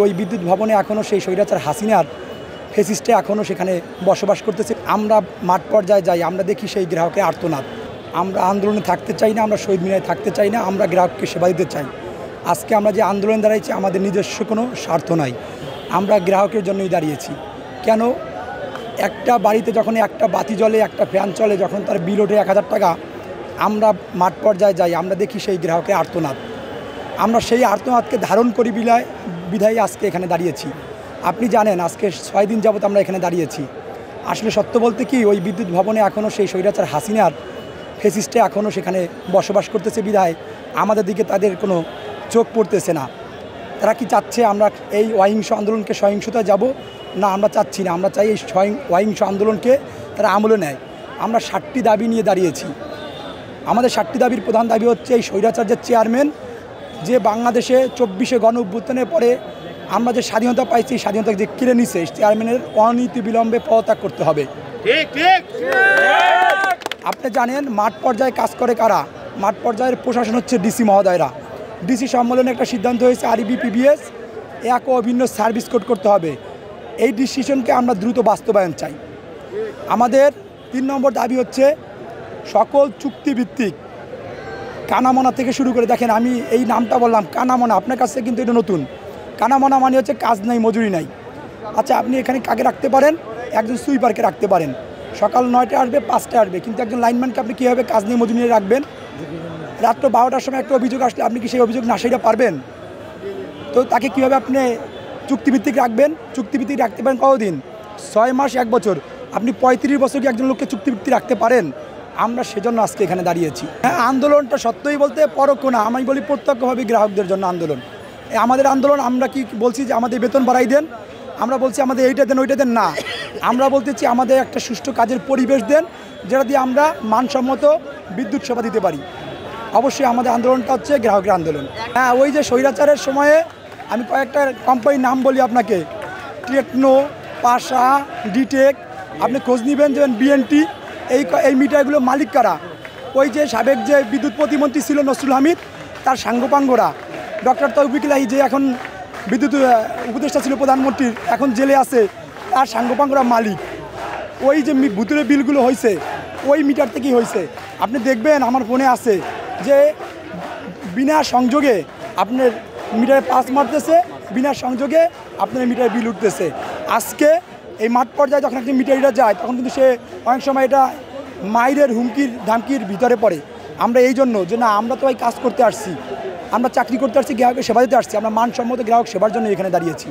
ওই বিদ্যুৎ ভবনে এখনও সেই স্বৈরাচার হাসিনার ফেসিস্টে এখনও সেখানে বসবাস করতেছে। আমরা মাঠ পর্যায়ে যাই, আমরা দেখি সেই গ্রাহকের আর্তনাদ। আমরা আন্দোলনে থাকতে চাই না, আমরা শহীদ মিনারে থাকতে চাই না, আমরা গ্রাহককে সেবা দিতে চাই। আজকে আমরা যে আন্দোলন দাঁড়িয়েছি আমাদের নিজস্ব কোনো স্বার্থ নাই, আমরা গ্রাহকের জন্যই দাঁড়িয়েছি। কেন একটা বাড়িতে যখন একটা বাতি জ্বলে, একটা ফ্যান চলে, যখন তার বিল ওঠে 1000 টাকা, আমরা মাঠ পর্যায়ে যাই, আমরা দেখি সেই গ্রাহকের আর্তনাদ। আমরা সেই আর্তনাদকে ধারণ করি বিধায় আজকে এখানে দাঁড়িয়েছি। আপনি জানেন আজকে 6 দিন যাবত আমরা এখানে দাঁড়িয়েছি। আসলে সত্য বলতে কি, ওই বিদ্যুৎ ভবনে এখনও সেই স্বৈরাচার হাসিনার ফেসিস্টে এখনও সেখানে বসবাস করতেছে বিধায় আমাদের দিকে তাদের কোনো চোখ পড়তেছে না। তারা কি চাচ্ছে আমরা এই অহিংস আন্দোলনকে সহিংসতায় যাব? না, আমরা চাচ্ছি না। আমরা চাই এই অহিংস আন্দোলনকে তারা আমলে নেয়। আমরা 7টি দাবি নিয়ে দাঁড়িয়েছি। আমাদের 7টি দাবির প্রধান দাবি হচ্ছে এই স্বৈরাচার্যের চেয়ারম্যান যে বাংলাদেশে 24শে গণ অভ্যুত্থানের পরে আমরা যে স্বাধীনতা পাইছি, স্বাধীনতা যে কেড়ে নিছে, চেয়ারম্যানের অনীতি বিলম্বে পদত্যাগ করতে হবে। আপনি জানেন মাঠ পর্যায়ে কাজ করে কারা? মাঠ পর্যায়ের প্রশাসন হচ্ছে ডিসি মহোদয়রা। ডিসি সম্মেলনে একটা সিদ্ধান্ত হয়েছে আরবি পিবিএস এক ও অভিন্ন সার্ভিস কোড করতে হবে। এই ডিসিশনকে আমরা দ্রুত বাস্তবায়ন চাই। আমাদের 3 নম্বর দাবি হচ্ছে সকল চুক্তিভিত্তিক কানামনা থেকে শুরু করে, দেখেন আমি এই নামটা বললাম কানামনা, আপনার কাছে কিন্তু এটা নতুন। কানামনা মানে হচ্ছে কাজ নাই, মজুরি নাই। আচ্ছা, আপনি এখানে কাকে রাখতে পারেন? একজন সুইপারকে রাখতে পারেন। সকাল 9টায় আসবে, 5টায় আসবে, কিন্তু একজন লাইনম্যানকে আপনি কীভাবে কাজ নিয়ে মজুরি নিয়ে রাখবেন? রাত্র 12টার সময় একটা অভিযোগ আসলে আপনি কি সেই অভিযোগ না সেটা পারবেন? তো তাকে কীভাবে আপনি চুক্তিভিত্তিক রাখবেন? চুক্তিভিত্তিক রাখতে পারেন কতদিন? 6 মাস, 1 বছর। আপনি 35 বছর কি একজন লোককে চুক্তিভিত্তিক রাখতে পারেন? আমরা সেজন্য আজকে এখানে দাঁড়িয়েছি। হ্যাঁ, আন্দোলনটা সত্যই বলতে পরোক্ষ না, আমি বলি প্রত্যক্ষভাবে গ্রাহকদের জন্য আন্দোলন। আমাদের আন্দোলন, আমরা কি বলছি যে আমাদের বেতন বাড়াই দেন, আমরা বলছি আমাদের এইটা দেন ওইটা দেন না। আমরা বলতেছি আমাদের একটা সুষ্ঠু কাজের পরিবেশ দেন, যেটা দিয়ে আমরা মানসম্মত বিদ্যুৎ সেবা দিতে পারি। অবশ্যই আমাদের আন্দোলনটা হচ্ছে গ্রাহকের আন্দোলন। হ্যাঁ, ওই যে স্বৈরাচারের সময়ে আমি কয়েকটা কোম্পানির নাম বলি আপনাকে, টেকনো, পাশা, ডিটেক, আপনি খোঁজ নেবেন যে বিএনটি, এই মিটারগুলো মালিক কারা? ওই যে সাবেক যে বিদ্যুৎ প্রতিমন্ত্রী ছিল নসরুল হামিদ, তার সাঙ্গপাঙ্গরা, ডক্টর তৌফিক ইলাহি যে এখন বিদ্যুৎ উপদেষ্টা ছিল প্রধানমন্ত্রীর, এখন জেলে আছে, তার সাঙ্গপাঙ্গরা মালিক। ওই যে ভুতুরে বিলগুলো হয়েছে ওই মিটার থেকেই হয়েছে। আপনি দেখবেন আমার ফোনে আছে যে বিনা সংযোগে আপনার মিটারে পাস মারতেছে, বিনা সংযোগে আপনার মিটারে বিল উঠতেছে। আজকে এই মাঠ পর্যায়ে যখন একটি মিটারটা যায় তখন কিন্তু সে অনেক সময় এটা মাইরের হুমকির ধামকির ভিতরে পড়ে। আমরা এই জন্য যে না, আমরা তো এই কাজ করতে আসছি, আমরা চাকরি করতে আসছি, গ্রাহকের সেবা দিতে আসছি, আমরা মানসম্মত গ্রাহক সেবার জন্য এখানে দাঁড়িয়েছি।